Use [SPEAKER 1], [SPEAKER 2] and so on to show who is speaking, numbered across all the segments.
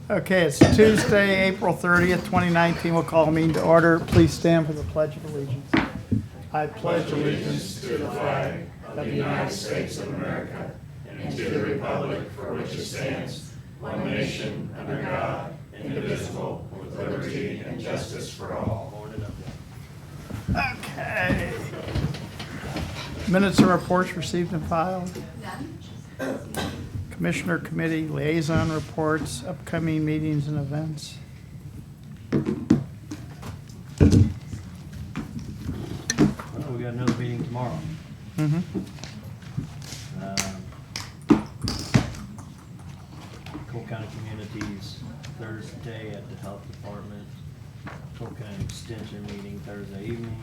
[SPEAKER 1] Okay, it's Tuesday, April 30th, 2019. We'll call a meeting to order. Please stand for the Pledge of Allegiance. I pledge allegiance to the flag of the United States of America and to the republic for which it stands, one nation, under God, indivisible, with liberty and justice for all. Okay. Minutes and reports received and filed. Commissioner Committee Liaison Reports, upcoming meetings and events.
[SPEAKER 2] Well, we got another meeting tomorrow. Cole County Communities Thursday at the Health Department. Cole County Extension meeting Thursday evening.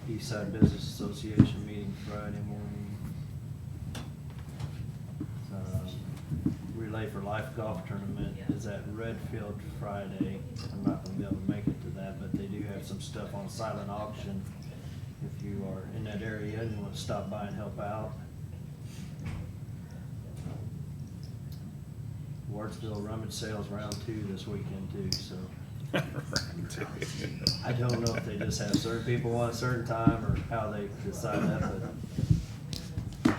[SPEAKER 2] Eastside Business Association meeting Friday morning. Relay for Life golf tournament is at Redfield Friday. I'm not gonna be able to make it to that, but they do have some stuff on silent auction. If you are in that area and you want to stop by and help out. Wardsville rummage sales round 2 this weekend too, so. I don't know if they just have certain people want a certain time or how they decide that, but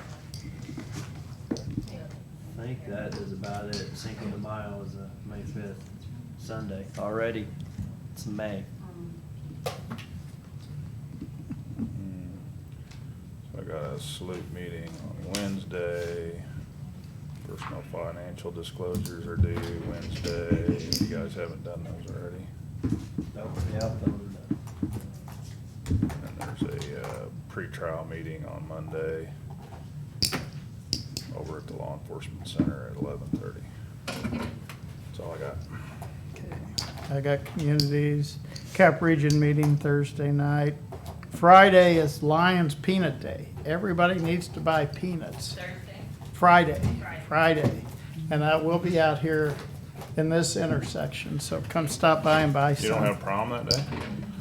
[SPEAKER 2] I think that is about it. Cinco de Mayo is May 5th, Sunday. Already, it's May.
[SPEAKER 3] So I got a salute meeting on Wednesday. Personal financial disclosures are due Wednesday. You guys haven't done those already. And there's a pre-trial meeting on Monday over at the Law Enforcement Center at 11:30. That's all I got.
[SPEAKER 1] Okay. I got communities, Cap Region meeting Thursday night. Friday is Lions Peanut Day. Everybody needs to buy peanuts.
[SPEAKER 4] Thursday?
[SPEAKER 1] Friday. And I will be out here in this intersection, so come stop by and buy some.
[SPEAKER 3] You don't have prom that day?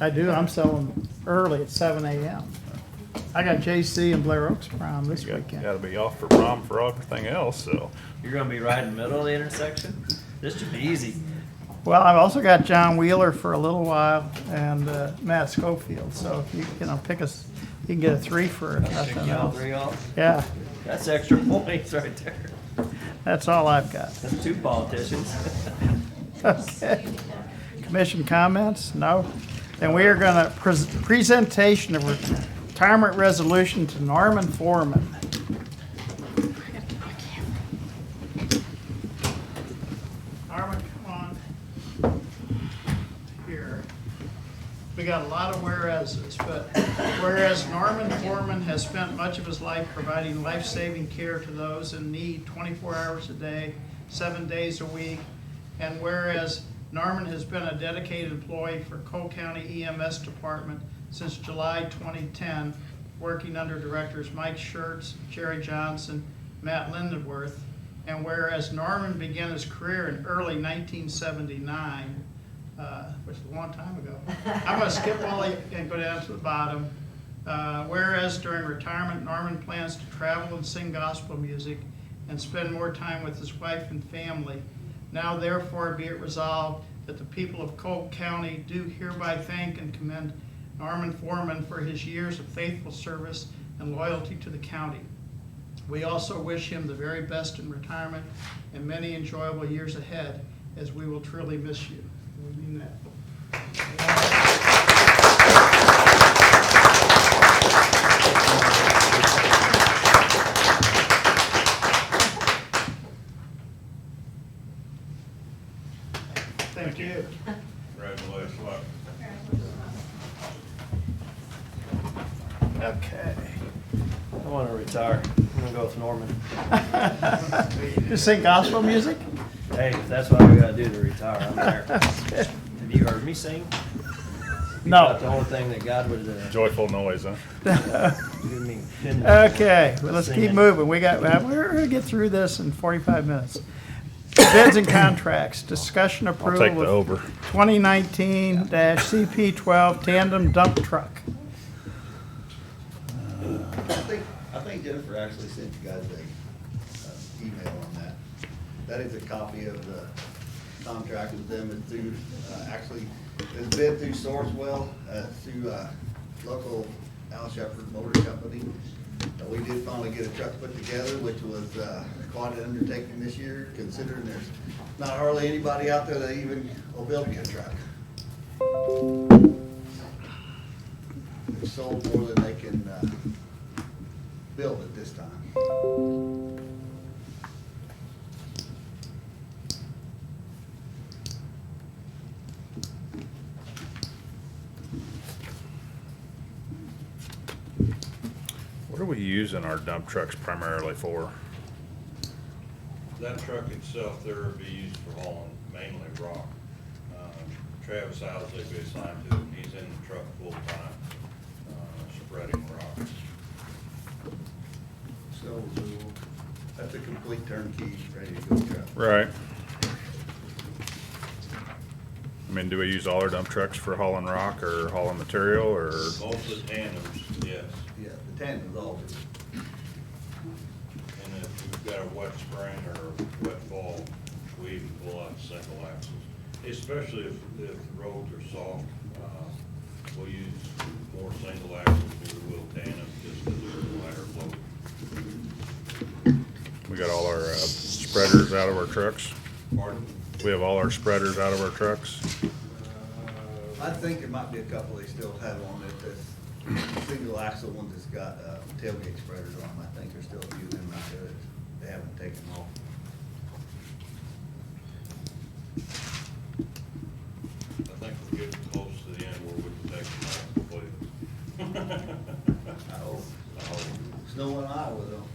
[SPEAKER 1] I do, I'm selling early at 7 a.m. I got JC and Blair Oaks prom this
[SPEAKER 3] You
[SPEAKER 1] weekend.
[SPEAKER 3] gotta be off for prom for everything else, so.
[SPEAKER 2] You're gonna be right in the middle of the intersection? This should be easy.
[SPEAKER 1] Well, I've also got John Wheeler for a little while and Matt Schofield, so if you know, pick us, you can get a 3 for nothing
[SPEAKER 2] Check y'all
[SPEAKER 1] else.
[SPEAKER 2] 3 off.
[SPEAKER 1] Yeah,
[SPEAKER 2] That's extra points right there.
[SPEAKER 1] that's all I've got.
[SPEAKER 2] That's 2 politicians.
[SPEAKER 1] Okay. Commission comments? No? Then we are gonna, presentation of retirement resolution to Norman Foreman. Norman, come on. Here. We got a lot of whereases, but whereas Norman Foreman has spent much of his life providing life-saving care to those in need 24 hours a day, 7 days a week, and whereas Norman has been a dedicated employee for Cole County EMS Department since July 2010, working under directors Mike Schertz, Jerry Johnson, Matt Lindenworth, and whereas Norman began his career in early 1979, which is a long time ago. I'm going to skip all and go down to the bottom. Whereas during retirement, Norman plans to travel and sing gospel music and spend more time with his wife and family. Now therefore be it resolved that the people of Cole County do hereby thank and commend Norman Foreman for his years of faithful service and loyalty to the county. We also wish him the very best in retirement and many enjoyable years ahead, as we will truly miss you. We mean that. Thank you.
[SPEAKER 3] Congratulations.
[SPEAKER 1] Okay.
[SPEAKER 2] I want to retire. I'm gonna go with Norman.
[SPEAKER 1] You sing gospel music?
[SPEAKER 2] Hey, if that's what we gotta do to retire, I'm there. Have you heard me sing? You
[SPEAKER 1] No.
[SPEAKER 2] thought the whole thing that God would
[SPEAKER 3] Joyful noise, huh?
[SPEAKER 2] give me.
[SPEAKER 1] Okay, well, let's keep
[SPEAKER 2] Singing.
[SPEAKER 1] moving. We're gonna get through this in 45 minutes. Bids and contracts, discussion
[SPEAKER 3] I'll
[SPEAKER 1] approval
[SPEAKER 3] take the
[SPEAKER 1] of
[SPEAKER 3] over.
[SPEAKER 1] 2019-CP12 tandem dump truck.
[SPEAKER 4] I think Jennifer actually sent you guys a email on that. That is a copy of the contract with them. It's through, actually, it's been through Sourcewell, through local Al Shepherd Motor Company. We did finally get a truck put together, which was quite an undertaking this year, considering there's not hardly anybody out there that even will build a good truck. They've sold more than they can build at this time.
[SPEAKER 3] What are we using our dump trucks primarily for?
[SPEAKER 5] That truck itself there would be used for hauling mainly rock. Travis Howes, they'd be assigned to, he's in the truck full-time, spreading rock.
[SPEAKER 4] So that's a complete turnkey, ready to go truck.
[SPEAKER 3] Right. I mean, do we use all our dump trucks for hauling rock or hauling material, or?
[SPEAKER 5] Most of the tandems, yes.
[SPEAKER 4] Yeah, the tandem's all good.
[SPEAKER 5] And if we've got a wet spring or wet fall, we even pull out single axles. Especially if the roads are soft, we'll use more single axles than we will tandem, just because they're lighter load.
[SPEAKER 3] We got all our spreaders out of our trucks?
[SPEAKER 5] Pardon?
[SPEAKER 3] We have all our spreaders out of our trucks?
[SPEAKER 4] I think there might be a couple they still have on it, this single axle one that's got tailgate spreaders on them. I think there's still a few of them out there that they haven't taken off.
[SPEAKER 5] I think we're getting close to the end where we can take them off completely.
[SPEAKER 4] I hope.
[SPEAKER 5] I hope.
[SPEAKER 4] Snow in Iowa though.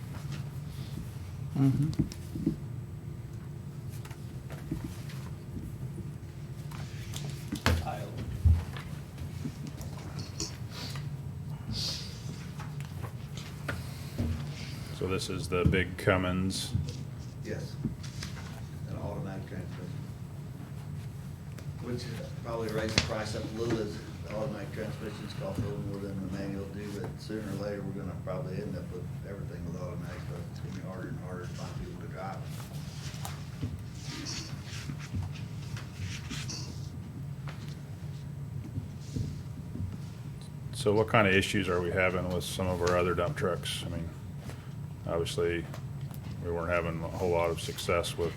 [SPEAKER 3] So this is the big Cummins.
[SPEAKER 4] Yes. An automatic transmission. Which probably raised the price up a little as the automatic transmissions cost a little more than the manual do, but sooner or later, we're gonna probably end up with everything with automatic, but it's gonna be harder and harder to find people to drive.
[SPEAKER 3] So what kind of issues are we having with some of our other dump trucks? I mean, obviously, we weren't having a whole lot of success with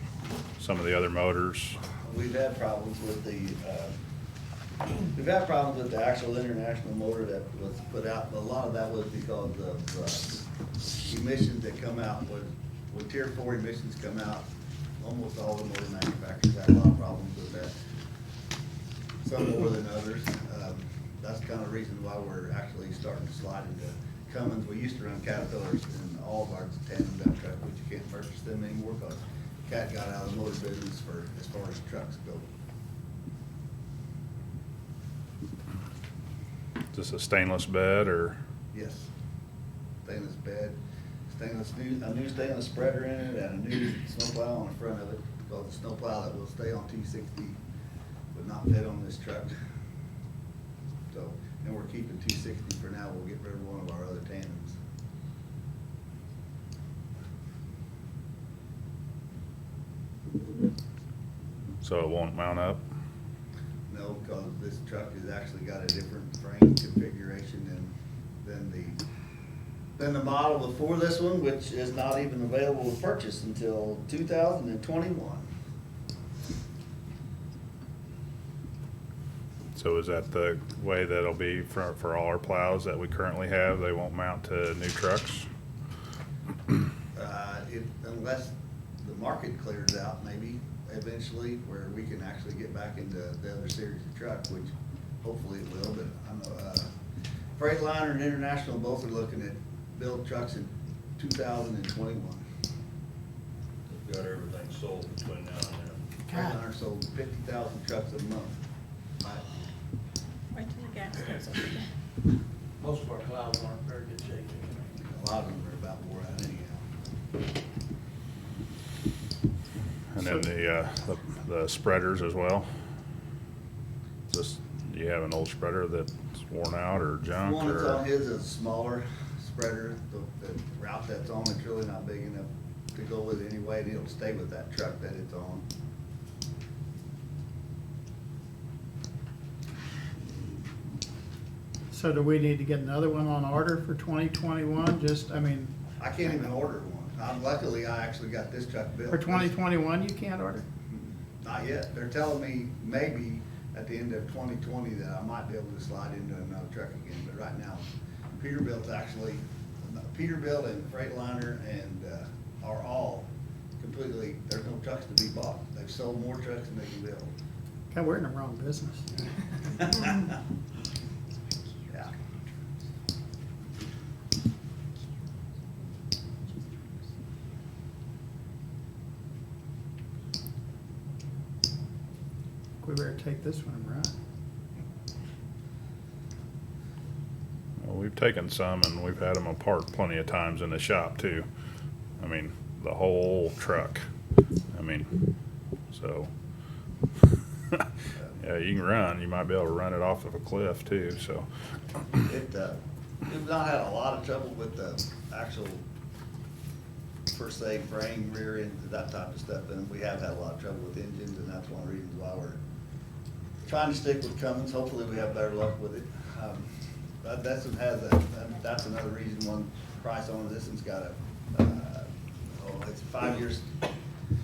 [SPEAKER 3] some of the other motors.
[SPEAKER 4] We've had problems with we've had problems with the actual international motor that was put out, but a lot of that was because of emissions that come out, when Tier 4 emissions come out, almost all the motor manufacturers have a lot of problems with that. Some more than others. That's kind of the reason why we're actually starting to slide into Cummins. We used to run Caterpillars in all of our tandem dump trucks, but you can't purchase them anymore because Cat got out of the motor business as far as trucks go.
[SPEAKER 3] Is this a stainless bed or?
[SPEAKER 4] Yes. Stainless bed, a new stainless spreader in it, and a new snowplow on the front of it, because the snowplow that will stay on T60 would not fit on this truck. So, and we're keeping T60 for now. We'll get rid of one of our other tandems.
[SPEAKER 3] So it won't mount up?
[SPEAKER 4] No, because this truck has actually got a different frame configuration than the model before this one, which is not even available to purchase until 2021.
[SPEAKER 3] So is that the way that'll be for all our plows that we currently have? They won't mount to new trucks?
[SPEAKER 4] Unless the market clears out, maybe eventually, where we can actually get back into the other series of truck, which hopefully it will, but I know, Freightliner and International both are looking at build trucks in 2021.
[SPEAKER 5] We've got everything sold between now and then.
[SPEAKER 4] Freightliner sold 50,000 trucks a month.
[SPEAKER 6] Wait till the gas goes up again.
[SPEAKER 1] Most of our clouds aren't in very good shape.
[SPEAKER 4] A lot of them are about wore out anyhow.
[SPEAKER 3] And then the spreaders as well? Just, do you have an old spreader that's worn out or junk
[SPEAKER 4] One that's on
[SPEAKER 3] or?
[SPEAKER 4] his is a smaller spreader, the route that's on, it's really not big enough to go with it anyway, and it'll stay with that truck that it's on.
[SPEAKER 1] So do we need to get another one on order for 2021? Just, I mean,
[SPEAKER 4] I can't even order one. Luckily, I actually got this truck built.
[SPEAKER 1] for 2021, you can't order?
[SPEAKER 4] Not yet. They're telling me maybe at the end of 2020 that I might be able to slide into another truck again, but right now, Peterbilt's actually, Peterbilt and Freightliner and, are all completely, there's no trucks to be bought. They've sold more trucks than they can build.
[SPEAKER 1] God, we're in the wrong business.
[SPEAKER 4] Yeah.
[SPEAKER 1] We better take this one and run.
[SPEAKER 3] Well, we've taken some and we've had them apart plenty of times in the shop too. I mean, the whole truck. I mean, so. Yeah, you can run, you might be able to run it off of a cliff too, so.
[SPEAKER 4] We've not had a lot of trouble with the actual, per se, frame, rear end, that type of stuff, and we have had a lot of trouble with engines, and that's one of the reasons why we're trying to stick with Cummins. Hopefully we have better luck with it. That's another reason one price on this one's got it's 5 years,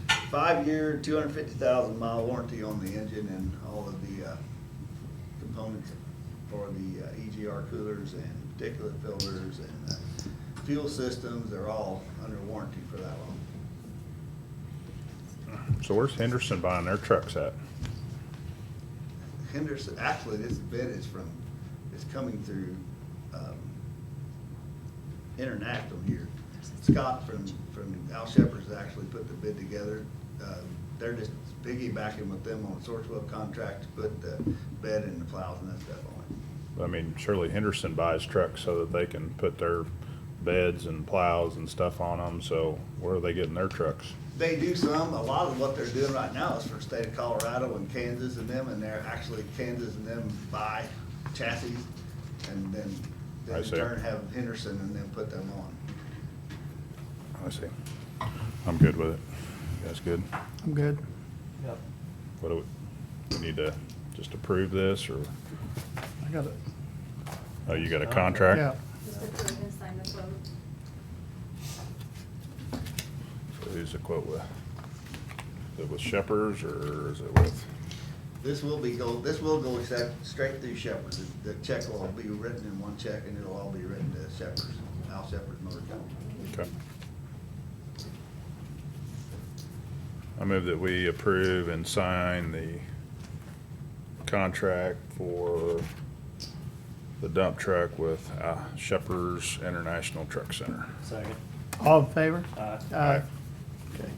[SPEAKER 4] 5-year, 250,000 mile warranty on the engine and all of the components for the EGR coolers and particulate filters and fuel systems. They're all under warranty for that long.
[SPEAKER 3] So where's Henderson buying their trucks at?
[SPEAKER 4] Henderson, actually, this bid is coming through International here. Scott from Al Shepherd's actually put the bid together. They're just piggybacking with them on a Sourcewell contract to put the bed and the plows and that stuff on
[SPEAKER 3] I mean, surely Henderson buys trucks so that they can put their beds and plows and stuff on them, so where are they getting their trucks?
[SPEAKER 4] it. They do some. A lot of what they're doing right now is for the state of Colorado and Kansas and them, and they're actually, Kansas and them buy chassis and then
[SPEAKER 3] I
[SPEAKER 4] in
[SPEAKER 3] see.
[SPEAKER 4] turn have Henderson and then put them on.
[SPEAKER 3] I see. I'm good with it. You guys good?
[SPEAKER 1] I'm good.
[SPEAKER 2] Yep.
[SPEAKER 3] What do we need to just approve this, or,
[SPEAKER 1] I got it.
[SPEAKER 3] oh, you got a contract?
[SPEAKER 1] Yeah.
[SPEAKER 6] Just approve and sign the quote.
[SPEAKER 3] So who's the quote with? Is it with Shepherd's, or is it with,
[SPEAKER 4] This will go straight through Shepherd's. The check will all be written in one check, and it'll all be written to Shepherd's, Al Shepherd's Motor Company.
[SPEAKER 3] okay. I move that we approve and sign the contract for the dump truck with Shepherd's International Truck Center.
[SPEAKER 2] Second.
[SPEAKER 1] All in favor?
[SPEAKER 2] Aye.
[SPEAKER 1] Aye. Okay.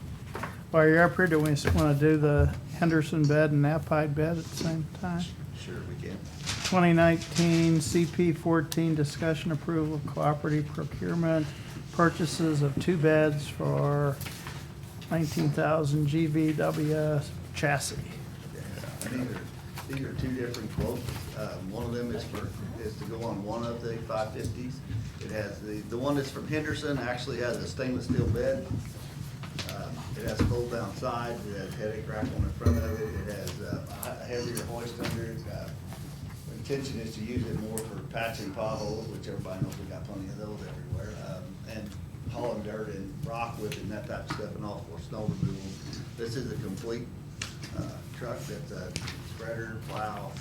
[SPEAKER 1] While you're up here, do we want to do the Henderson bed and Napide bed at the same time?
[SPEAKER 4] Sure, we can.
[SPEAKER 1] 2019 CP14 discussion approval cooperative procurement purchases of 2 beds for 19,000 GVW chassis.
[SPEAKER 4] These are 2 different quotes. One of them is to go on one of the 550s. It has the one that's from Henderson actually has a stainless steel bed. It has fold down sides. It has headache rack on the front of it. It has a heavier hoist under it. The intention is to use it more for patching potholes, which everybody knows we got plenty of those everywhere, and hauling dirt and rock with it and that type of stuff, and all for snow removal. This is a complete truck that's a spreader, plow.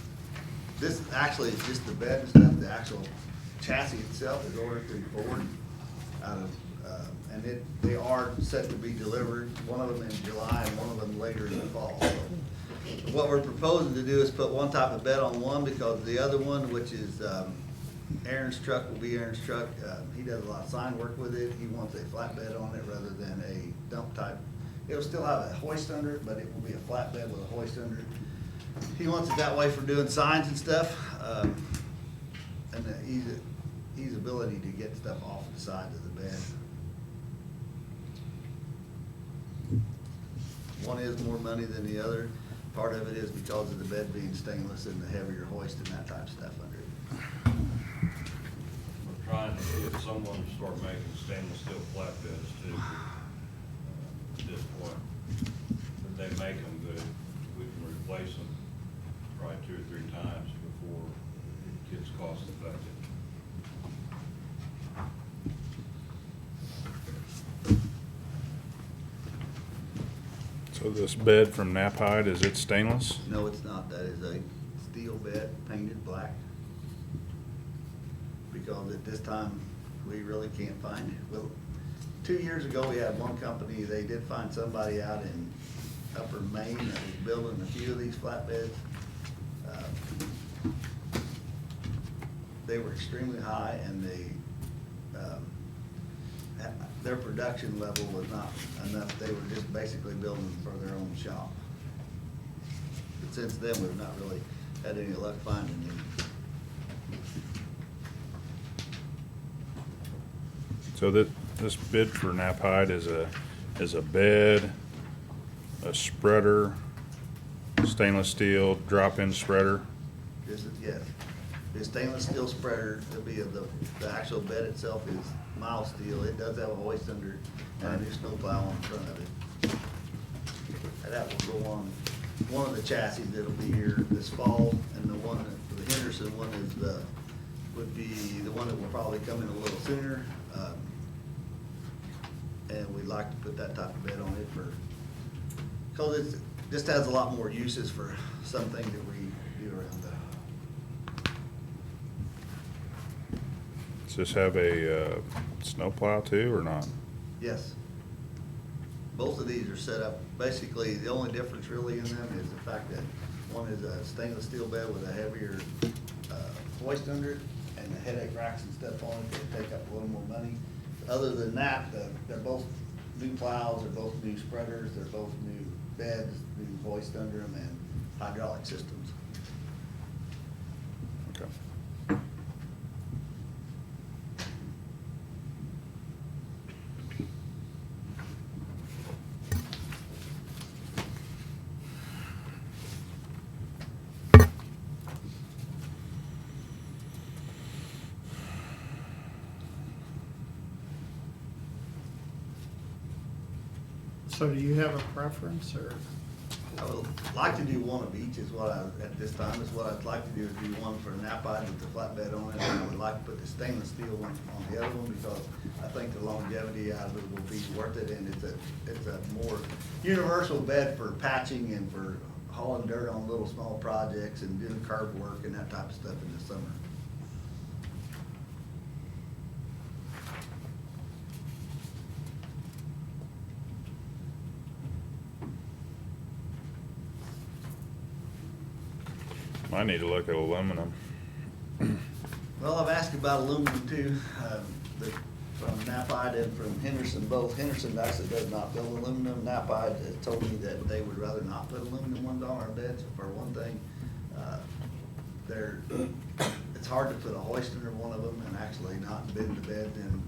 [SPEAKER 4] This actually is just the bed and stuff. The actual chassis itself is ordered through Ford out of, and they are set to be delivered, one of them in July and one of them later in the fall. So what we're proposing to do is put one type of bed on one, because the other one, which is Aaron's truck, will be Aaron's truck. He does a lot of sign work with it. He wants a flatbed on it rather than a dump type. It'll still have a hoist under it, but it will be a flatbed with a hoist under it. He wants it that way for doing signs and stuff, and the ease ability to get stuff off the sides of the bed. One is more money than the other. Part of it is because of the bed being stainless and the heavier hoist and that type of stuff under it.
[SPEAKER 5] We're trying mind if someone start making stainless steel flatbeds too, at this point. But they make them good, we can replace them probably 2 or 3 times before it gets cost effective.
[SPEAKER 3] So this bed from Napide, is it stainless?
[SPEAKER 4] No, it's not. That is a steel bed painted black. Because at this time, we really can't find it. Well, 2 years ago, we had one company, they did find somebody out in Upper Maine that was building a few of these flatbeds. They were extremely high and their production level was not enough. They were just basically building for their own shop. But since then, we've not really had any luck finding any.
[SPEAKER 3] So this bid for Napide is a bed, a spreader, stainless steel drop-in spreader.
[SPEAKER 4] This is, yes, the stainless steel spreader, the actual bed itself is mild steel. It does have a hoist under it and a new snowplow on the front of it. And that will go on one of the chassis that'll be here this fall, and the one, the Henderson one is would be the one that will probably come in a little sooner. And we'd like to put that type of bed on it because it just has a lot more uses for some things that we do around that.
[SPEAKER 3] Does this have a snowplow too, or not?
[SPEAKER 4] Yes. Both of these are set up, basically, the only difference really in them is the fact that one is a stainless steel bed with a heavier hoist under it and the headache racks and stuff on it that take up a little more money. Other than that, they're both new plows, they're both new spreaders, they're both new beds, new hoist under them, and hydraulic systems.
[SPEAKER 3] Okay.
[SPEAKER 1] So do you have a preference, or?
[SPEAKER 4] I would like to do one of each is what at this time, is what I'd like to do is do one for Napide with the flatbed on it. And I would like to put the stainless steel one on the other one because I think the longevity out of it will be worth it. And it's a more universal bed for patching and for hauling dirt on little small projects and doing curb work and that type of stuff in the summer.
[SPEAKER 3] I need to look at aluminum.
[SPEAKER 4] Well, I've asked about aluminum too, from Napide and from Henderson both. Henderson actually does not build aluminum. Napide has told me that they would rather not put aluminum on our beds. For one thing, it's hard to put a hoist under one of them and actually not bend the bed. And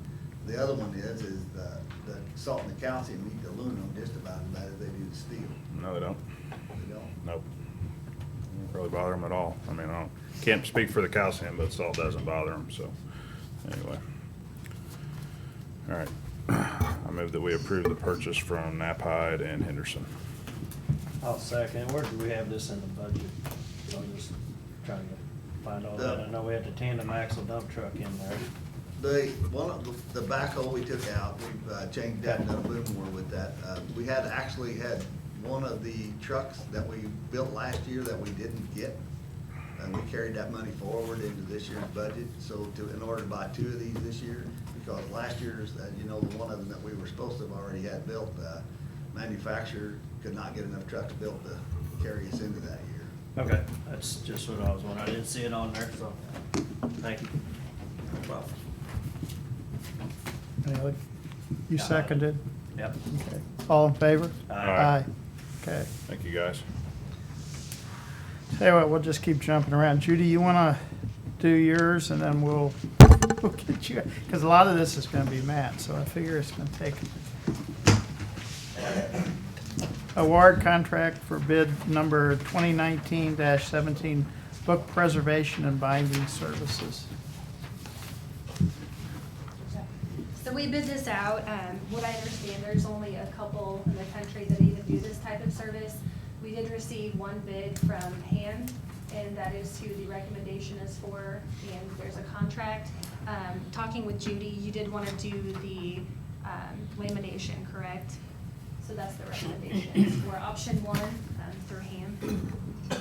[SPEAKER 4] the other one is the salt and the calcium eat the aluminum just about as bad as they do the steel.
[SPEAKER 3] No, they don't.
[SPEAKER 4] They don't.
[SPEAKER 3] Nope. Doesn't really bother them at all. I mean, can't speak for the calcium, but salt doesn't bother them, so, anyway. All right. I move that we approve the purchase from Napide and Henderson.
[SPEAKER 2] I'll second. Where do we have this in the budget? I'm just trying to find all that. I know we had the tandem axle dump truck in there.
[SPEAKER 4] One of the backhoe we took out, we've changed that and done a little more with that. We actually had one of the trucks that we built last year that we didn't get. And we carried that money forward into this year's budget, so in order to buy 2 of these this year, because last year's, the one of them that we were supposed to have already had built, manufacturer could not get enough trucks built to carry us into that year.
[SPEAKER 2] Okay, that's just what I was wondering. I didn't see it on there, so, thank you.
[SPEAKER 4] No problem.
[SPEAKER 1] Anyway, you seconded?
[SPEAKER 2] Yep.
[SPEAKER 1] Okay. All in favor?
[SPEAKER 2] Aye.
[SPEAKER 1] Okay.
[SPEAKER 3] Thank you, guys.
[SPEAKER 1] Tell you what, we'll just keep jumping around. Judy, you wanna do yours and then we'll get you, because a lot of this is gonna be Matt, so I figure it's gonna take. Award contract for bid number 2019-17, book preservation and binding services.
[SPEAKER 6] So we bid this out. What I understand, there's only a couple in the country that even do this type of service. We did receive one bid from Han, and that is who the recommendation is for, and there's a contract. Talking with Judy, you did want to do the lamination, correct? So that's the recommendation, is for option one through Han.
[SPEAKER 7] In the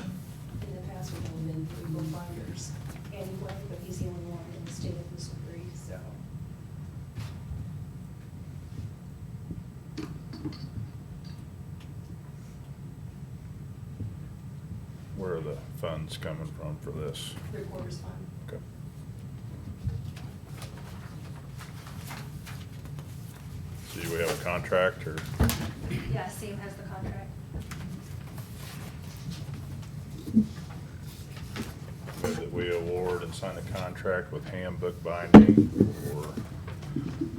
[SPEAKER 7] past, we've only been through both binders, anyway, but he's the only one in the state of Missouri, so.
[SPEAKER 3] Where are the funds coming from for this?
[SPEAKER 7] 3/4 fine.
[SPEAKER 3] Okay. So do we have a contract or?
[SPEAKER 6] Yeah, Sam has the contract.
[SPEAKER 3] Move that we award and sign a contract with handbook binding for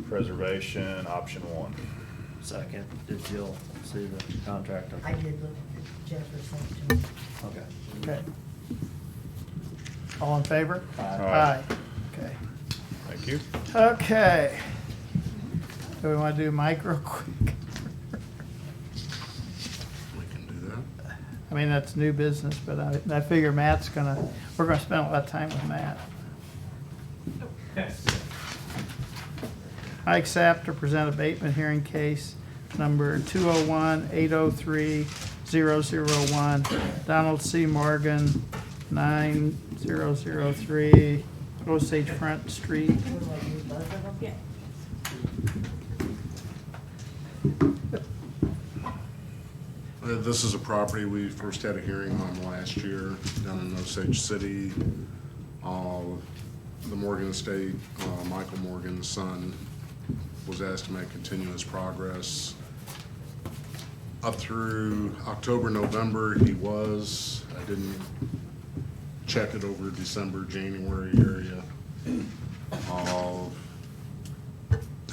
[SPEAKER 3] preservation, option one.
[SPEAKER 2] Second, did Jill see the contract?
[SPEAKER 8] I did look at Jefferson too.
[SPEAKER 2] Okay.
[SPEAKER 1] Okay. All in favor?
[SPEAKER 2] Aye.
[SPEAKER 1] Aye. Okay.
[SPEAKER 3] Thank you.
[SPEAKER 1] Okay. Do we want to do micro quick?
[SPEAKER 9] We can do that.
[SPEAKER 1] I mean, that's new business, but I figure we're gonna spend a lot of time with Matt. Mike Sapter present abatement hearing case number 201-803-001, Donald C. Morgan, 9003 Osage Front Street.
[SPEAKER 8] What do I do, both of them?
[SPEAKER 6] Yeah.
[SPEAKER 9] This is a property we first had a hearing on last year down in Osage City. The Morgan estate, Michael Morgan's son, was asked to make continuous progress. Up through October, November, he was. I didn't check it over December, January area.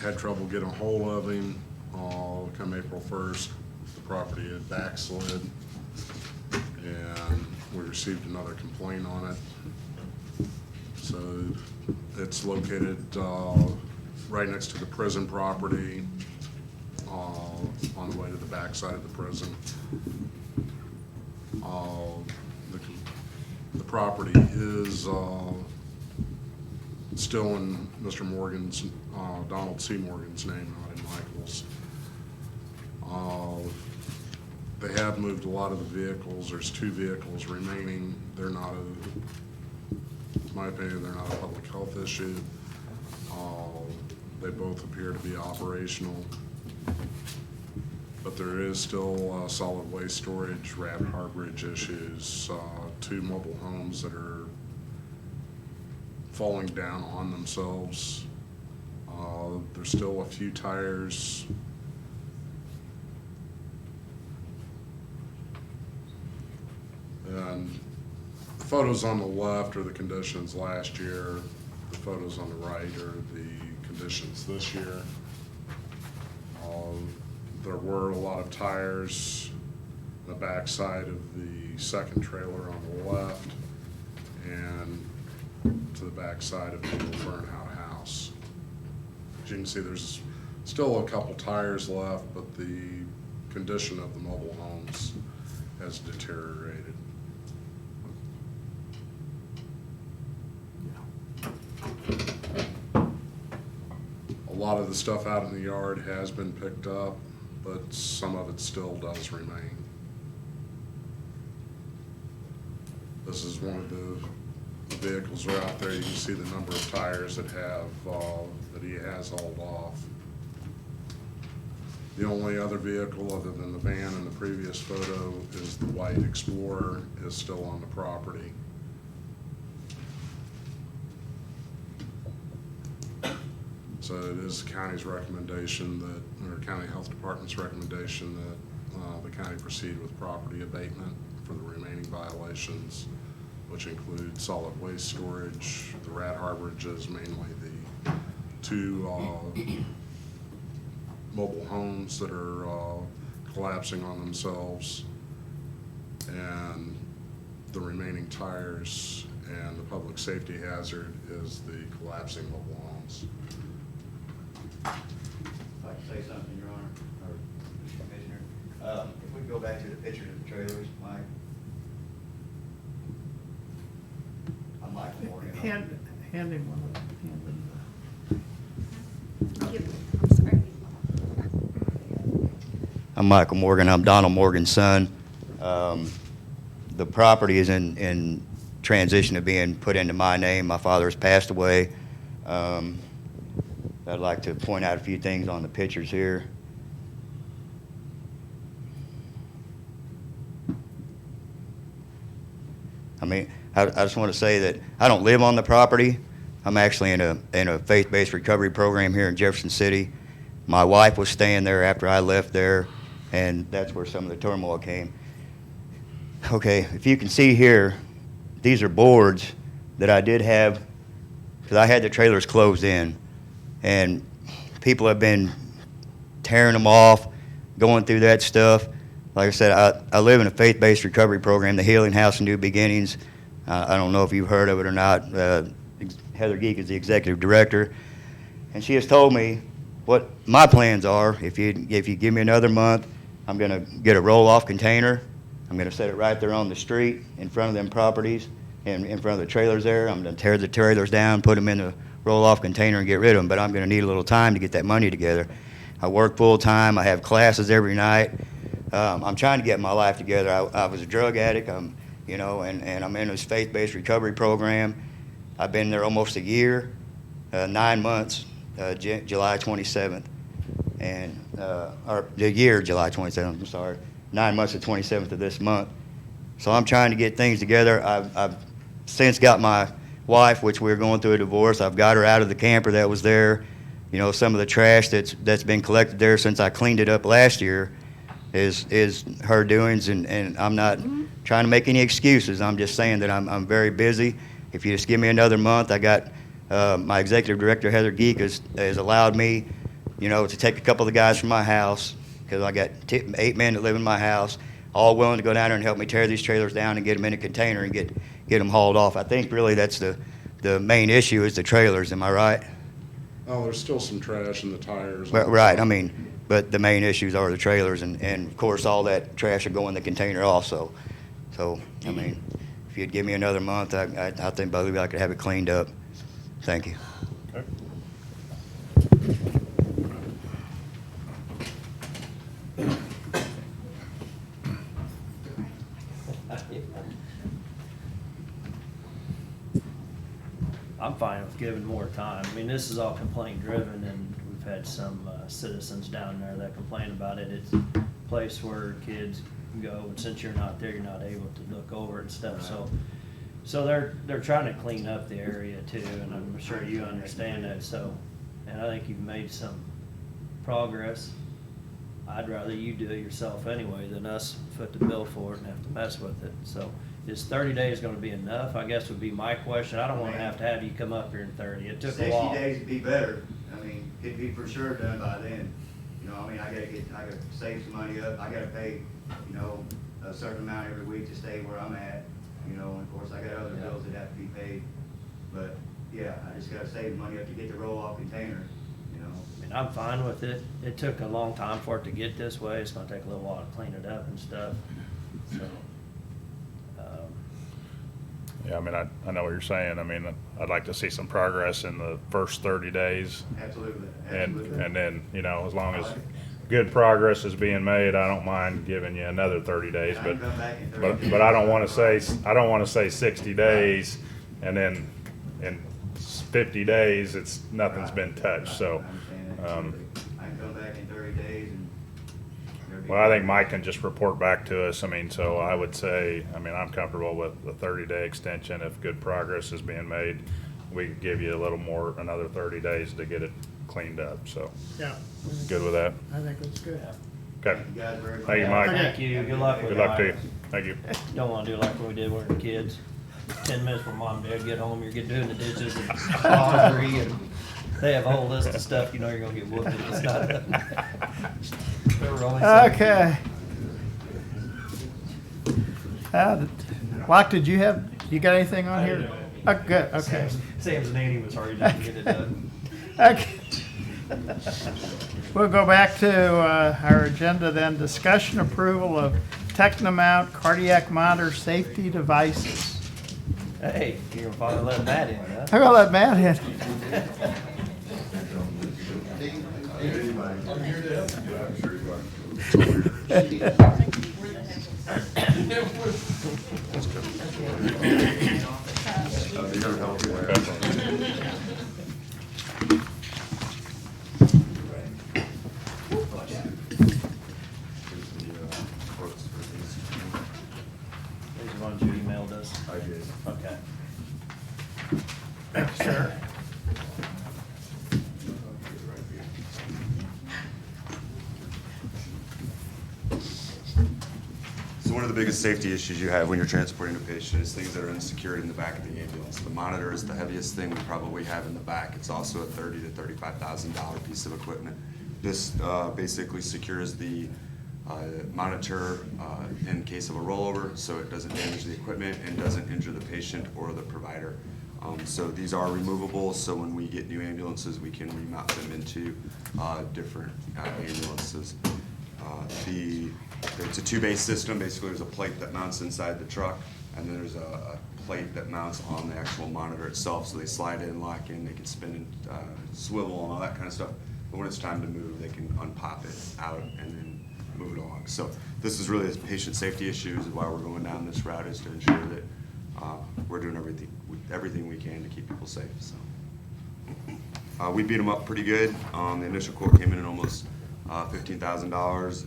[SPEAKER 9] Had trouble getting a hold of him. Come April 1st, the property had backslid, and we received another complaint on it. So it's located right next to the prison property, on the way to the backside of the prison. The property is still in Mr. Morgan's, Donald C. Morgan's name, not in Michael's. They have moved a lot of the vehicles. There's 2 vehicles remaining. They're not in my opinion, they're not a public health issue. They both appear to be operational. But there is still solid waste storage, rat harborage issues, 2 mobile homes that are falling down on themselves. There's still a few tires. And the photos on the left are the conditions last year. The photos on the right are the conditions this year. There were a lot of tires on the backside of the second trailer on the left and to the backside of the old burnout house. As you can see, there's still a couple tires left, but the condition of the mobile homes has deteriorated. A lot of the stuff out in the yard has been picked up, but some of it still does remain. This is one of the vehicles are out there. You can see the number of tires that he has hauled off. The only other vehicle other than the van in the previous photo is the white Explorer is still on the property. So it is the county's recommendation that, or county health department's recommendation that the county proceed with property abatement for the remaining violations, which include solid waste storage, the rat harborages, mainly the 2 mobile homes that are collapsing on themselves, and the remaining tires, and the public safety hazard is the collapsing mobile homes.
[SPEAKER 4] If I can say something, Your Honor, or Mr. Commissioner. If we go back to the pictures of the trailers, Mike. I'm Michael Morgan.
[SPEAKER 1] Hand him one.
[SPEAKER 6] I'm sorry.
[SPEAKER 4] I'm Michael Morgan. I'm Donald Morgan's son. The property is in transition to being put into my name. My father has passed away. I'd like to point out a few things on the pictures here. I mean, I just want to say that I don't live on the property. I'm actually in a faith-based recovery program here in Jefferson City. My wife was staying there after I left there, and that's where some of the turmoil came. Okay, if you can see here, these are boards that I did have, because I had the trailers closed in, and people have been tearing them off, going through that stuff. Like I said, I live in a faith-based recovery program, the Healing House of New Beginnings. I don't know if you've heard of it or not. Heather Geek is the executive director, and she has told me what my plans are. If you give me another month, I'm going to get a roll-off container. I'm going to set it right there on the street in front of them properties, and in front of the trailers there. I'm going to tear the trailers down, put them in a roll-off container, and get rid of them. But I'm going to need a little time to get that money together. I work full-time. I have classes every night. I'm trying to get my life together. I was a drug addict, and I'm in this faith-based recovery program. I've been there almost a year, 9 months, July 27th, or the year July 27th, I'm sorry, 9 months, the 27th of this month. So I'm trying to get things together. I've since got my wife, which we're going through a divorce. I've got her out of the camper that was there. Some of the trash that's been collected there since I cleaned it up last year is her doings, and I'm not trying to make any excuses. I'm just saying that I'm very busy. If you just give me another month, I got my executive director, Heather Geek, has allowed me, to take a couple of the guys from my house, because I got 8 men that live in my house, all willing to go down there and help me tear these trailers down and get them in a container and get them hauled off. I think really that's the main issue is the trailers. Am I right?
[SPEAKER 9] Oh, there's still some trash in the tires.
[SPEAKER 4] But, right. I mean, but the main issues are the trailers, and of course all that trash will go in the container also. So, I mean, if you'd give me another month, I think believe I could have it cleaned up. Thank you.
[SPEAKER 3] Okay.
[SPEAKER 2] I'm fine with giving more time. I mean, this is all complaint driven, and we've had some citizens down there that complain about it. It's a place where kids go, and since you're not there, you're not able to look over it and stuff. So they're trying to clean up the area too, and I'm sure you understand that. So, and I think you've made some progress. I'd rather you do it yourself anyway than us foot the bill for it and have to mess with it. So is 30 days gonna be enough, I guess would be my question. I don't wanna have to have you come up here in 30. It took a while.
[SPEAKER 4] 60 days would be better. I mean, it'd be for sure done by then. I gotta save some money up. I gotta pay, a certain amount every week to stay where I'm at. And of course I got other bills that have to be paid. But yeah, I just gotta save money up to get the roll-off container,
[SPEAKER 2] I mean, I'm fine with it. It took a long time for it to get this way. It's gonna take a little while to clean it up and stuff, so.
[SPEAKER 3] Yeah, I mean, I know what you're saying. I mean, I'd like to see some progress in the first 30 days.
[SPEAKER 4] Absolutely.
[SPEAKER 3] And then, as long as good progress is being made, I don't mind giving you another 30 days,
[SPEAKER 4] I can come back in 30
[SPEAKER 3] but
[SPEAKER 4] days.
[SPEAKER 3] I don't want to say 60 days, and then in 50 days, nothing's been touched, so.
[SPEAKER 4] I understand that. I can come back in 30 days and.
[SPEAKER 3] Well, I think Mike can just report back to us. I mean, so I would say, I'm comfortable with the 30-day extension. If good progress is being made, we could give you a little more, another 30 days to get it cleaned up, so.
[SPEAKER 1] Yeah.
[SPEAKER 3] Good with that?
[SPEAKER 1] I think that's good.
[SPEAKER 3] Okay.
[SPEAKER 4] Thank you guys very much.
[SPEAKER 3] Thank you, Mike.
[SPEAKER 2] Thank you, good luck with it.
[SPEAKER 3] Good luck to you. Thank you.
[SPEAKER 2] Don't wanna do like we did when we were kids. 10 minutes before mom and dad get home, you're doing the dishes and laundry, and they have a whole list of stuff, you're gonna get whooped if it's not done. There were only some-
[SPEAKER 1] Okay. Locke, did you got anything on here? Oh, good, okay.
[SPEAKER 2] Sam's nanny was hard to get it done.
[SPEAKER 1] Okay. We'll go back to our agenda then. Discussion approval of Technomount cardiac monitor safety devices.
[SPEAKER 2] Hey, you're finally letting that in, huh?
[SPEAKER 1] I'm gonna let Matt in.
[SPEAKER 2] These are ones you emailed us?
[SPEAKER 10] I did.
[SPEAKER 2] Okay.
[SPEAKER 1] Thank you, sir.
[SPEAKER 10] So one of the biggest safety issues you have when you're transporting a patient is things that are unsecured in the back of the ambulance. The monitor is the heaviest thing we probably have in the back. It's also a $30,000 to $35,000 piece of equipment. This basically secures the monitor in case of a rollover, so it doesn't damage the equipment and doesn't injure the patient or the provider. So these are removable, so when we get new ambulances, we can remount them into different ambulances. It's a two-base system. Basically, there's a plate that mounts inside the truck, and then there's a plate that mounts on the actual monitor itself, so they slide in, lock in, they can spin and swivel and all that kind of stuff. But when it's time to move, they can unpop it out and then move it along. So this is really a patient safety issue, is why we're going down this route, is to ensure that we're doing everything we can to keep people safe. So we beat them up pretty good. The initial quote came in at almost $15,000.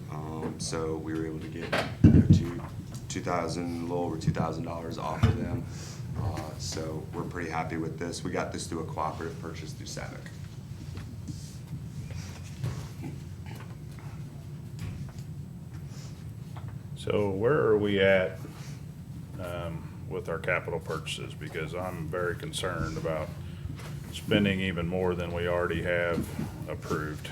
[SPEAKER 10] So we were able to get $2,000, a little over $2,000 off of them. So we're pretty happy with this. We got this through a cooperative purchase through SAVIC.
[SPEAKER 3] So where are we at with our capital purchases? Because I'm very concerned about spending even more than we already have approved.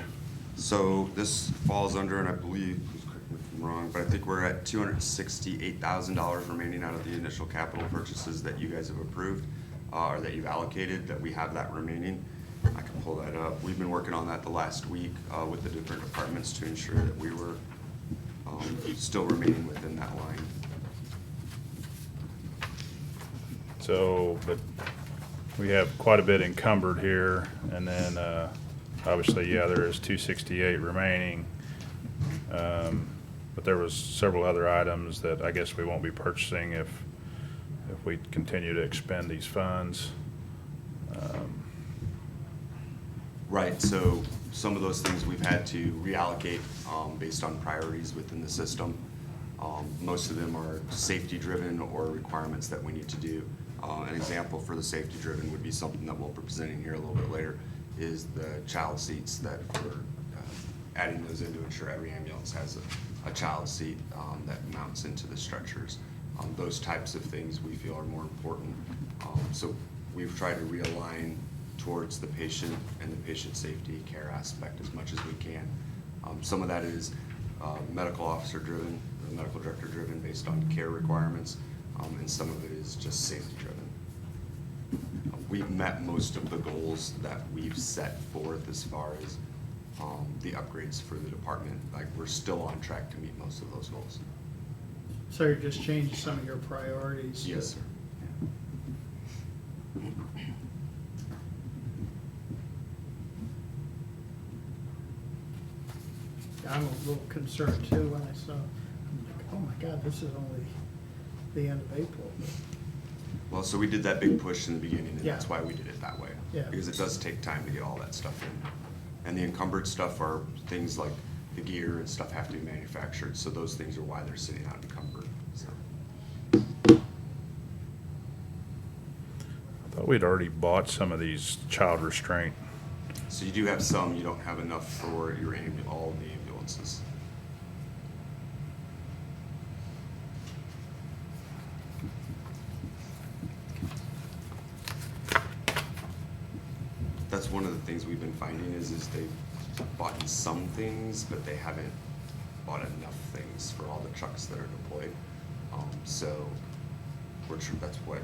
[SPEAKER 10] So this falls under, and I believe, please correct me if I'm wrong, but I think we're at $268,000 remaining out of the initial capital purchases that you guys have approved, or that you've allocated, that we have that remaining. I can pull that up. We've been working on that the last week with the different departments to ensure that we were still remaining within that line.
[SPEAKER 3] So, but we have quite a bit encumbered here, and then, obviously, yeah, there is 268 remaining. But there was several other items that I guess we won't be purchasing if we continue to expend these funds.
[SPEAKER 10] Right, so some of those things we've had to reallocate based on priorities within the system. Most of them are safety-driven or requirements that we need to do. An example for the safety-driven would be something that we'll be presenting here a little bit later, is the child seats that we're adding those in to ensure every ambulance has a child seat that mounts into the stretchers. Those types of things we feel are more important. So we've tried to realign towards the patient and the patient safety care aspect as much as we can. Some of that is medical officer driven, or medical director driven based on care requirements, and some of it is just safety driven. We've met most of the goals that we've set forth as far as the upgrades for the department. Like, we're still on track to meet most of those goals.
[SPEAKER 1] So you're just changing some of your priorities?
[SPEAKER 10] Yes, sir.
[SPEAKER 1] I'm a little concerned too when I saw, I'm like, oh my God, this is only the end of April.
[SPEAKER 10] Well, so we did that big push in the beginning, and
[SPEAKER 1] Yeah.
[SPEAKER 10] that's why we did it that way.
[SPEAKER 1] Yeah.
[SPEAKER 10] Because it does take time to get all that stuff in. And the encumbered stuff are things like the gear and stuff have to be manufactured, so those things are why they're sitting out encumbered, so.
[SPEAKER 3] I thought we'd already bought some of these child restraint.
[SPEAKER 10] So you do have some, you don't have enough for your all of the ambulances. That's one of the things we've been finding is they've bought some things, but they haven't bought enough things for all the trucks that are deployed. So that's what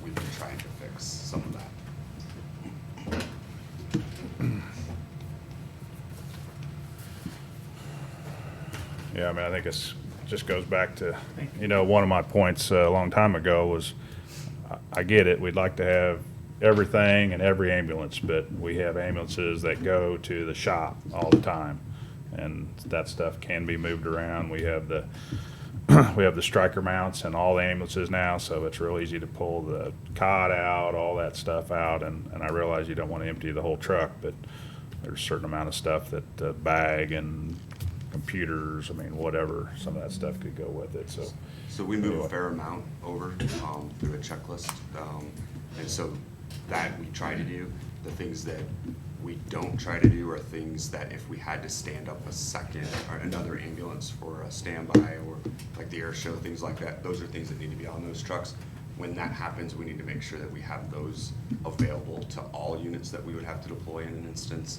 [SPEAKER 10] we've been trying to fix, some of that.
[SPEAKER 3] Yeah, I mean, I think just goes back to, one of my points a long time ago was, I get it, we'd like to have everything in every ambulance, but we have ambulances that go to the shop all the time. And that stuff can be moved around. We have the, we have the striker mounts in all the ambulances now, so it's real easy to pull the cot out, all that stuff out, and I realize you don't want to empty the whole truck, but there's a certain amount of stuff that bag and computers, I mean, whatever, some of that stuff could go with it, so.
[SPEAKER 10] So we move a
[SPEAKER 3] Anyway.
[SPEAKER 10] fair amount over through a checklist. And so that we try to do. The things that we don't try to do are things that if we had to stand up a second or another ambulance for a standby or like the air show, things like that, those are things that need to be on those trucks. When that happens, we need to make sure that we have those available to all units that we would have to deploy in an instance.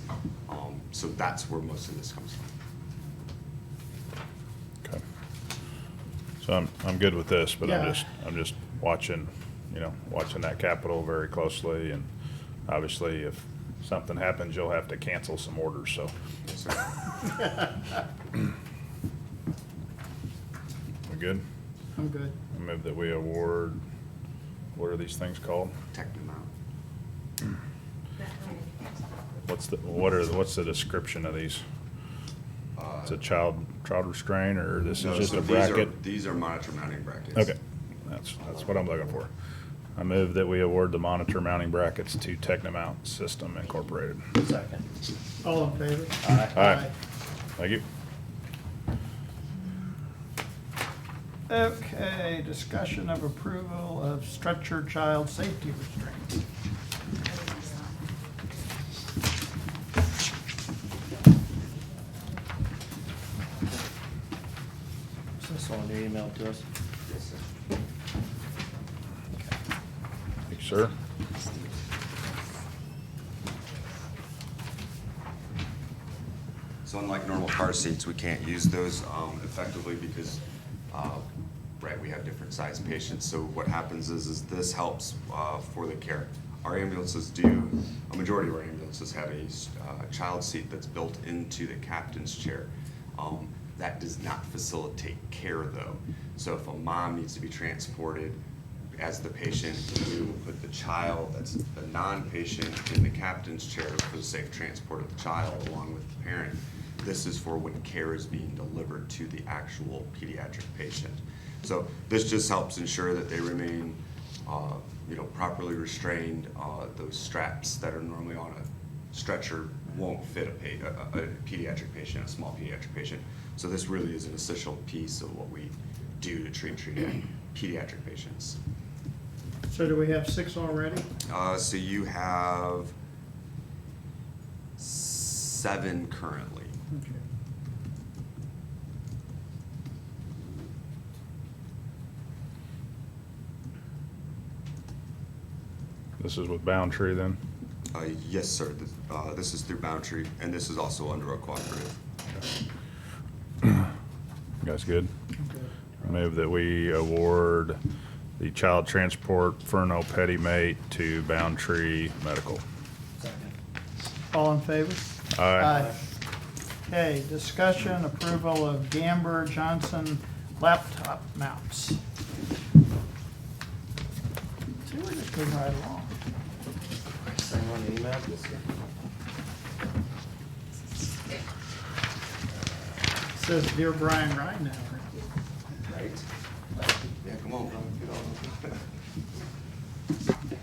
[SPEAKER 10] So that's where most of this comes from.
[SPEAKER 3] Okay. So I'm good with this, but
[SPEAKER 1] Yeah.
[SPEAKER 3] I'm just watching, watching that capital very closely, and obviously if something happens, you'll have to cancel some orders, so.
[SPEAKER 10] Yes, sir.
[SPEAKER 3] We good?
[SPEAKER 1] I'm good.
[SPEAKER 3] I move that we award, what are these things called?
[SPEAKER 10] Technomount.
[SPEAKER 3] What's the description of these? It's a child restraint, or this
[SPEAKER 10] No,
[SPEAKER 3] is just
[SPEAKER 10] so
[SPEAKER 3] a
[SPEAKER 10] these are-
[SPEAKER 3] bracket?
[SPEAKER 10] These are monitor mounting brackets.
[SPEAKER 3] Okay, that's what I'm looking for. I move that we award the monitor mounting brackets to Technomount System Incorporated.
[SPEAKER 2] Second.
[SPEAKER 1] All in favor?
[SPEAKER 3] Aye. Thank you.
[SPEAKER 1] Okay, discussion of approval of stretcher child safety restraint.
[SPEAKER 2] Is this one you emailed to us?
[SPEAKER 10] Yes, sir.
[SPEAKER 3] Thank you, sir.
[SPEAKER 10] So unlike normal car seats, we can't use those effectively because, right, we have different size patients. So what happens is this helps for the care. Our ambulances do, a majority of our ambulances have a child seat that's built into the captain's chair. That does not facilitate care though. So if a mom needs to be transported as the patient, we will put the child, that's the non-patient, in the captain's chair for the safe transport of the child along with the parent. This is for when care is being delivered to the actual pediatric patient. So this just helps ensure that they remain, properly restrained. Those straps that are normally on a stretcher won't fit a pediatric patient, a small pediatric patient. So this really is an essential piece of what we do to treat pediatric patients.
[SPEAKER 1] So do we have 6 already?
[SPEAKER 10] So you have 7 currently.
[SPEAKER 1] Okay.
[SPEAKER 3] This is with Boundtree then?
[SPEAKER 10] Yes, sir. This is through Boundtree, and this is also under a cooperative.
[SPEAKER 3] You guys good?
[SPEAKER 1] Okay.
[SPEAKER 3] I move that we award the child transport Furno Petty Mate to Boundtree Medical.
[SPEAKER 2] Second.
[SPEAKER 1] All in favor?
[SPEAKER 3] Aye.
[SPEAKER 1] Okay, discussion, approval of Gamber Johnson laptop mounts. See, we're just moving right along.
[SPEAKER 2] Same one you emailed? Yes, sir.
[SPEAKER 1] Says Dear Brian Ryan now.
[SPEAKER 10] Right? Yeah, come on, bro. Get on.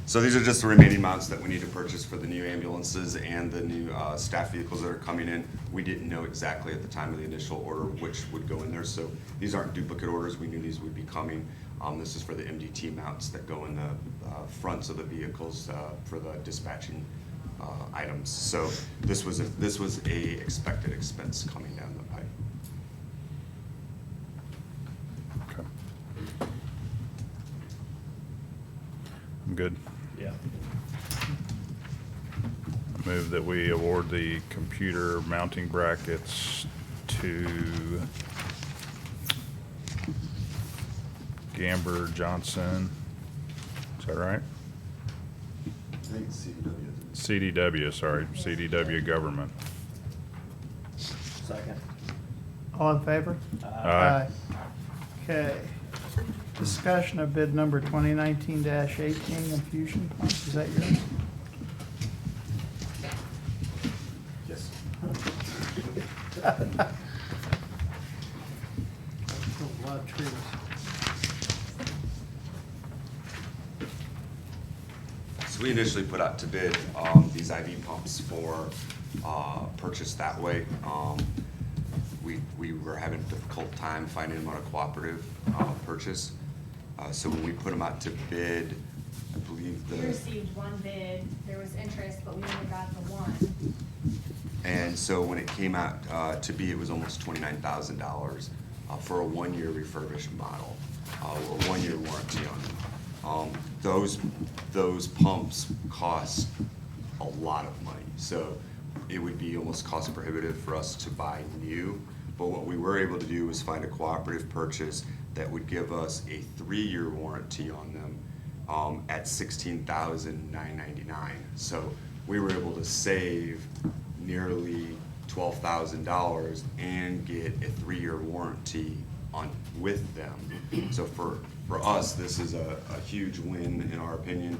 [SPEAKER 10] So these are just the remaining mounts that we need to purchase for the new ambulances and the new staff vehicles that are coming in. We didn't know exactly at the time of the initial order which would go in there, so these aren't duplicate orders. We knew these would be coming. This is for the MDT mounts that go in the fronts of the vehicles for the dispatching items. So this was a expected expense coming down the pipe.
[SPEAKER 3] Okay. I'm good.
[SPEAKER 2] Yeah.
[SPEAKER 3] I move that we award the computer mounting brackets to Gamber Johnson. Is that right?
[SPEAKER 10] I think CDW.
[SPEAKER 3] CDW, sorry, CDW Government.
[SPEAKER 2] Second.
[SPEAKER 1] All in favor?
[SPEAKER 3] Aye.
[SPEAKER 1] Okay. Discussion of bid number 2019-18 infusion pumps. Is that yours?
[SPEAKER 10] Yes.
[SPEAKER 1] A lot of trees.
[SPEAKER 10] So we initially put out to bid these IV pumps for purchase that way. We were having a difficult time finding them on a cooperative purchase. So when we put them out to bid, I believe
[SPEAKER 6] We
[SPEAKER 10] the,
[SPEAKER 6] received one bid, there was interest, but we only got the one.
[SPEAKER 10] and so when it came out to be, it was almost $29,000 for a 1-year refurbished model, or 1-year warranty on them. Those pumps cost a lot of money, so it would be almost cost prohibitive for us to buy new. But what we were able to do was find a cooperative purchase that would give us a 3-year warranty on them at $16,999. So we were able to save nearly $12,000 and get a 3-year warranty with them. So for us, this is a huge win in our opinion.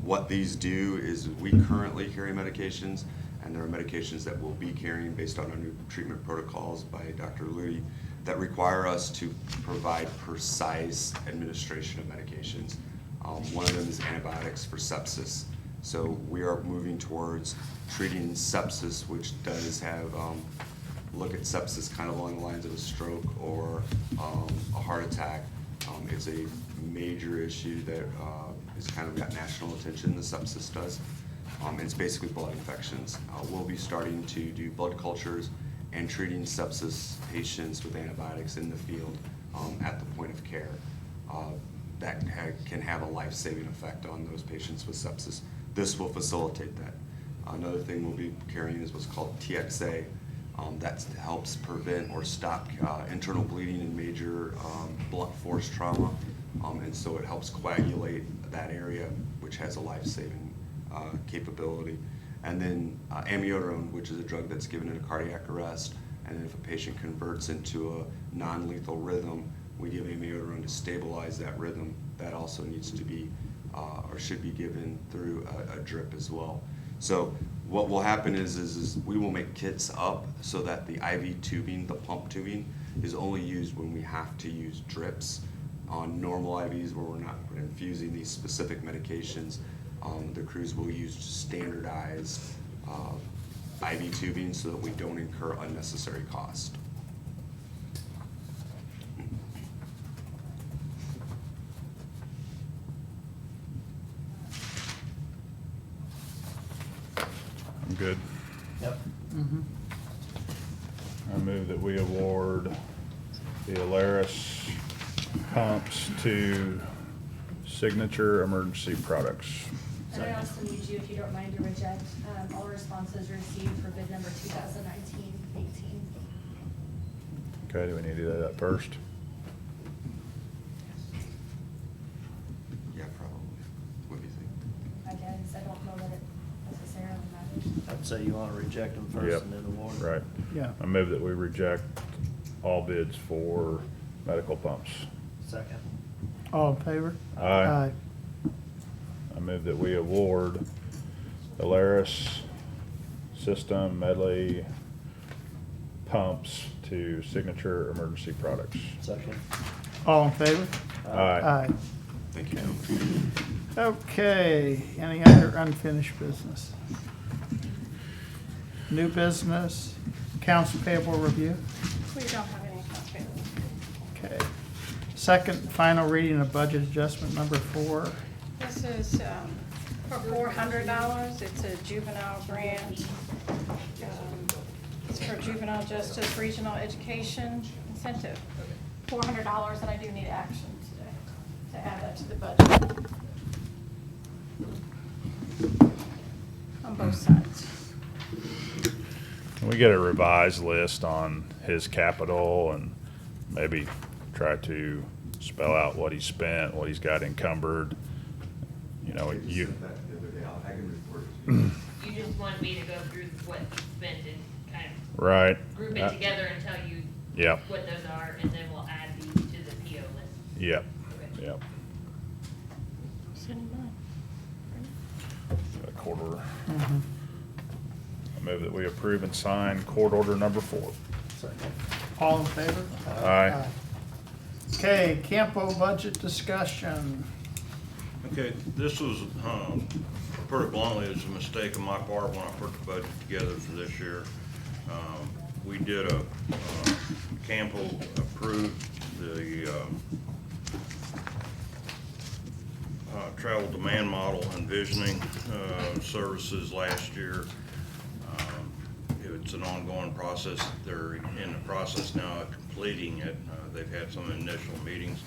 [SPEAKER 10] What these do is we currently carry medications, and there are medications that we'll be carrying based on our new treatment protocols by Dr. Ludi that require us to provide precise administration of medications. One of them is antibiotics for sepsis. So we are moving towards treating sepsis, which does have, look at sepsis kind of along the lines of a stroke or a heart attack. It's a major issue that has kind of got national attention, the sepsis does. It's basically blood infections. We'll be starting to do blood cultures and treating sepsis patients with antibiotics in the field at the point of care. That can have a life-saving effect on those patients with sepsis. This will facilitate that. Another thing we'll be carrying is what's called TXA. That helps prevent or stop internal bleeding and major blunt force trauma. And so it helps coagulate that area, which has a life-saving capability. And then amiodarone, which is a drug that's given in a cardiac arrest, and if a patient converts into a non-lethal rhythm, we give amiodarone to stabilize that rhythm. That also needs to be or should be given through a drip as well. So what will happen is we will make kits up so that the IV tubing, the pump tubing, is only used when we have to use drips. On normal IVs where we're not infusing these specific medications, the crews will use standardized IV tubing so that we don't incur unnecessary cost.
[SPEAKER 3] I'm good.
[SPEAKER 2] Yep.
[SPEAKER 3] I move that we award the Alaris pumps to Signature Emergency Products.
[SPEAKER 6] And I also need you, if you don't mind, to reject all responses received for bid number 2019-18.
[SPEAKER 3] Okay, do we need to do that first?
[SPEAKER 10] Yeah, probably. What do you think?
[SPEAKER 6] I guess, I don't know that it necessarily matters.
[SPEAKER 2] I'd say you want to reject them first
[SPEAKER 3] Yep.
[SPEAKER 2] and then award.
[SPEAKER 3] Right.
[SPEAKER 1] Yeah.
[SPEAKER 3] I move that we reject all bids for medical pumps.
[SPEAKER 2] Second.
[SPEAKER 1] All in favor?
[SPEAKER 3] Aye. I move that we award Alaris System Medley pumps to Signature Emergency Products.
[SPEAKER 2] Second.
[SPEAKER 1] All in favor?
[SPEAKER 3] Aye.
[SPEAKER 10] Thank you, gentlemen.
[SPEAKER 1] Okay, any other unfinished business? New business, accounts payable review?
[SPEAKER 11] We don't have any accounts payable.
[SPEAKER 1] Okay. Second, final reading of budget adjustment number 4.
[SPEAKER 11] This is for $400. It's a juvenile grant. It's for Juvenile Justice Regional Education Incentive. $400, and I do need action today to add that to the budget. On both sides.
[SPEAKER 3] Can we get a revised list on his capital and maybe try to spell out what he spent, what he's got encumbered? You know, you,
[SPEAKER 10] I can report it to you.
[SPEAKER 12] You just want me to go through what you spent and kind of
[SPEAKER 3] right.
[SPEAKER 12] group it together and tell you
[SPEAKER 3] Yep,
[SPEAKER 12] what those are, and then we'll add these to the PO list.
[SPEAKER 3] yep,
[SPEAKER 12] Okay.
[SPEAKER 3] yep.
[SPEAKER 11] Send mine.
[SPEAKER 3] Got a court order. I move that we approve and sign court order number 4.
[SPEAKER 1] All in favor?
[SPEAKER 3] Aye.
[SPEAKER 1] Okay, Campo budget discussion.
[SPEAKER 5] Okay, this was, pretty bluntly, it was a mistake on my part when I put the budget together for this year. We did Campo approved the, travel demand model and visioning, services last year. It's an ongoing process. They're in the process now of completing it. They've had some initial meetings.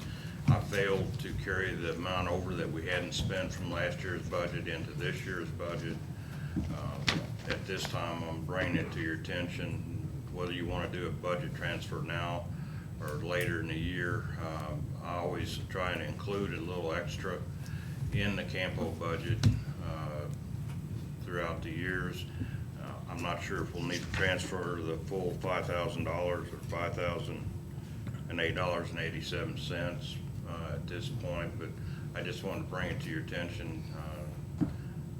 [SPEAKER 5] I failed to carry the amount over that we hadn't spent from last year's budget into this year's budget. At this time, I'm bringing it to your attention, whether you want to do a budget transfer now or later in the year. I always try and include a little extra in the Campo budget throughout the years. I'm not sure if we'll need to transfer the full $5,000 or $5,008.87 at this point, but I just wanted to bring it to your attention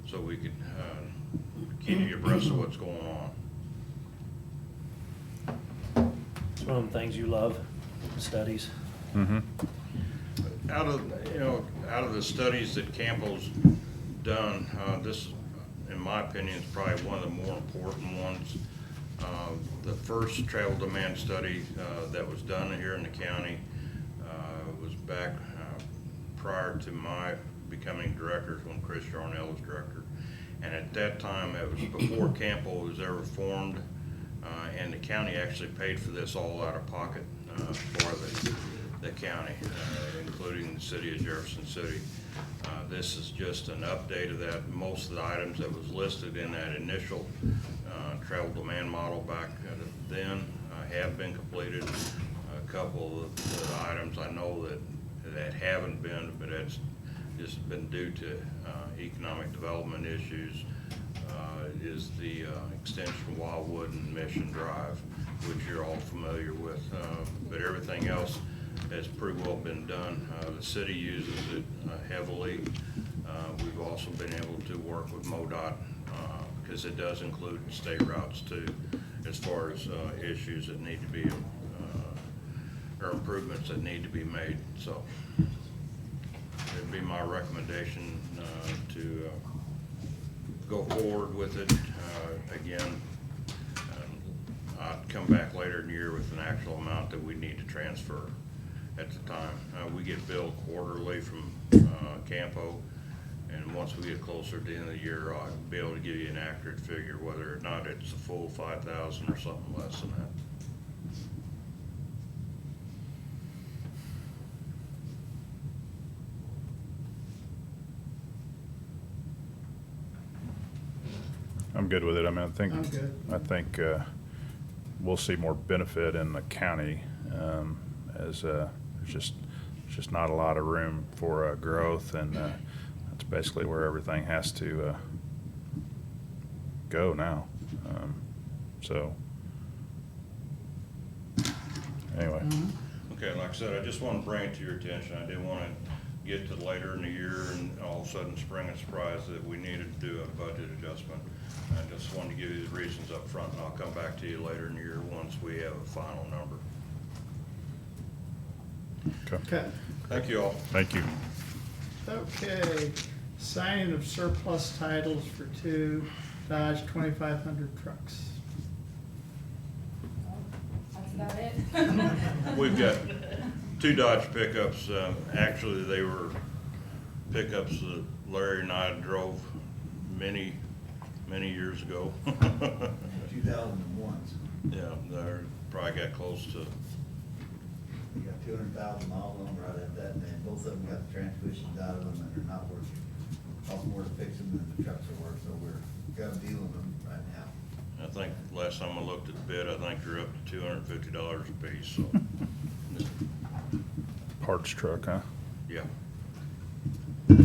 [SPEAKER 5] so we could keep you abreast of what's going on.
[SPEAKER 2] It's one of the things you love, studies.
[SPEAKER 3] Mm-hmm.
[SPEAKER 5] Out of the studies that Campo's done, this, in my opinion, is probably one of the more important ones. The first travel demand study that was done here in the county was back prior to my becoming director, when Chris Yarnell was director. And at that time, it was before Campo was ever formed, and the county actually paid for this all out of pocket for the county, including the city of Jefferson City. This is just an update of that. Most of the items that was listed in that initial travel demand model back then have been completed. A couple of the items I know that haven't been, but it's just been due to economic development issues, is the extension of Wildwood and Mission Drive, which you're all familiar with. But everything else has pretty well been done. The city uses it heavily. We've also been able to work with MoDOT because it does include state routes too, as far as issues that need to be, or improvements that need to be made. So it'd be my recommendation to go forward with it. Again, I'd come back later in the year with an actual amount that we need to transfer at the time. We get billed quarterly from Campo, and once we get closer to the end of the year, I'll be able to give you an accurate figure, whether or not it's the full 5,000 or something less than that.
[SPEAKER 3] I'm good with it. I mean,
[SPEAKER 1] I'm good.
[SPEAKER 3] I think we'll see more benefit in the county as there's just not a lot of room for growth, and that's basically where everything has to go now. So anyway,
[SPEAKER 5] Okay, like I said, I just want to bring it to your attention. I didn't want to get to later in the year and all of a sudden spring a surprise that we needed to do a budget adjustment. I just wanted to give you the reasons up front, and I'll come back to you later in the year once we have a final number.
[SPEAKER 3] okay.
[SPEAKER 1] Okay,
[SPEAKER 5] Thank you all.
[SPEAKER 3] Thank you.
[SPEAKER 1] okay. Signing of surplus titles for 2 Dodge 2500 trucks.
[SPEAKER 6] That's about it.
[SPEAKER 5] We've got 2 Dodge pickups. Actually, they were pickups that Larry and I drove many years ago.
[SPEAKER 4] 2001s.
[SPEAKER 5] Yeah, they're probably got close to,
[SPEAKER 4] We got 200,000 miles on them right at that, and then both of them got the transmissions out of them and they're not working. Cost more to fix them than the trucks are worth, so we're got a deal on them right now.
[SPEAKER 5] I think last time I looked at the bid, I think they're up to $250 a piece, so,
[SPEAKER 3] Parts truck, huh?
[SPEAKER 5] yeah.
[SPEAKER 4] They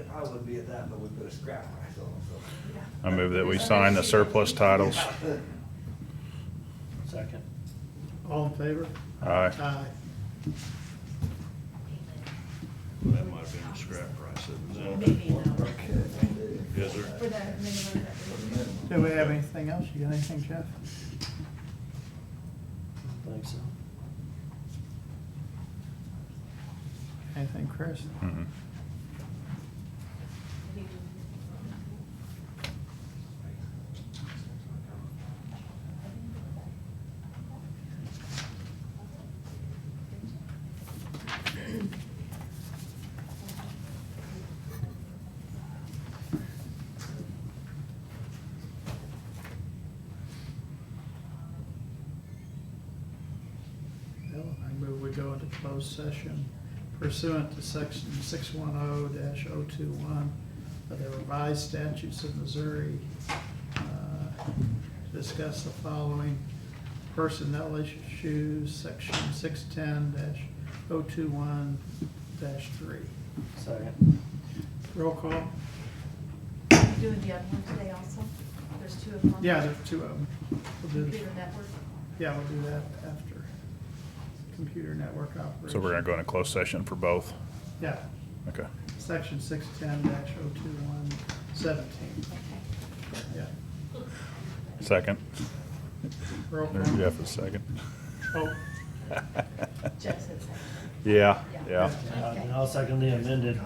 [SPEAKER 4] probably wouldn't be at that, but we put a scrap price on them, so.
[SPEAKER 3] I move that we sign the surplus titles.
[SPEAKER 2] Second. Second.
[SPEAKER 1] All in favor?
[SPEAKER 3] Aye.
[SPEAKER 1] Aye.
[SPEAKER 5] That might have been the scrap price that was in it.
[SPEAKER 8] Maybe no.
[SPEAKER 5] Is there?
[SPEAKER 6] For the minimum that we.
[SPEAKER 1] Do we have anything else? You got anything, Jeff?
[SPEAKER 2] I think so.
[SPEAKER 1] Anything, Chris?
[SPEAKER 3] Mm-mm.
[SPEAKER 1] Well, I move we go into closed session pursuant to section 610-021 of the revised statutes of Missouri, to discuss the following: personnel issues, section 610-021-3.
[SPEAKER 2] Second.
[SPEAKER 1] Roll call?
[SPEAKER 7] Doing the other one today also? There's two of them on.
[SPEAKER 1] Yeah, there's two of them. We'll do,
[SPEAKER 7] Computer network.
[SPEAKER 1] yeah, we'll do that after. Computer network operation.
[SPEAKER 3] So we're gonna go into closed session for both?
[SPEAKER 1] Yeah,
[SPEAKER 3] Okay.
[SPEAKER 1] section 610-021-17. Yeah.
[SPEAKER 3] Second.
[SPEAKER 1] Roll call.
[SPEAKER 3] There's Jeff a second.
[SPEAKER 1] Oh,
[SPEAKER 7] Jeff said second.
[SPEAKER 3] Yeah, yeah.
[SPEAKER 2] I'll second the amended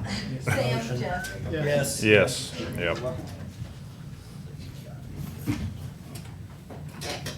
[SPEAKER 7] Sam,
[SPEAKER 2] motion.
[SPEAKER 7] Jeff.
[SPEAKER 1] yeah.
[SPEAKER 2] Yes.
[SPEAKER 3] Yes, yep.